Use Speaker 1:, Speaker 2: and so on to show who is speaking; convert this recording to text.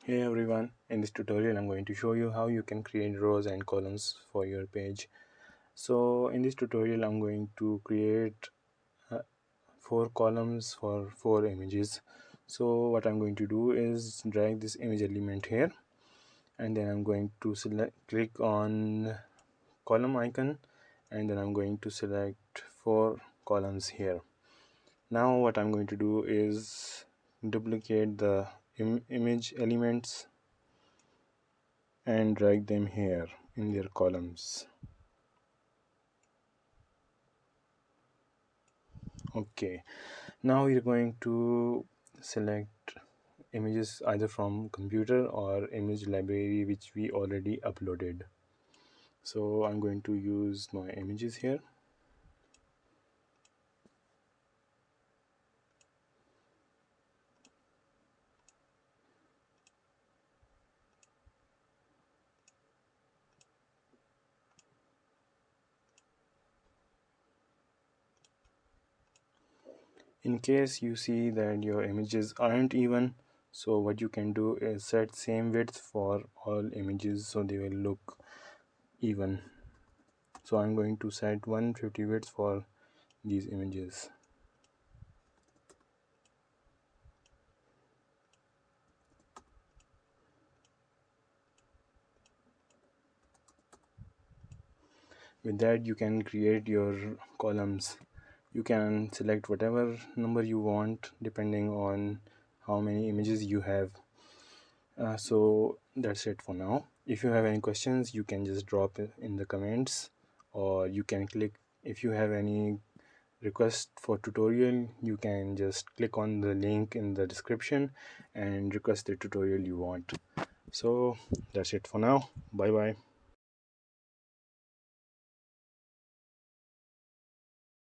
Speaker 1: Hey everyone, in this tutorial I'm going to show you how you can create rows and columns for your page. So in this tutorial I'm going to create uh, 4 columns for 4 images. So what I'm going to do is drag this image element here, and then I'm going to click on column icon, and then I'm going to select 4 columns here. Now what I'm going to do is duplicate the image elements and drag them here in their columns. Okay, now we're going to select images either from computer or image library which we already uploaded. So I'm going to use my images here. In case you see that your images aren't even, so what you can do is set same width for all images so they will look even. So I'm going to set 150 width for these images. With that you can create your columns. You can select whatever number you want depending on how many images you have. So that's it for now. If you have any questions you can just drop it in the comments, or you can click, if you have any request for tutorial you can just click on the link in the description and request the tutorial you want. So that's it for now. Bye bye.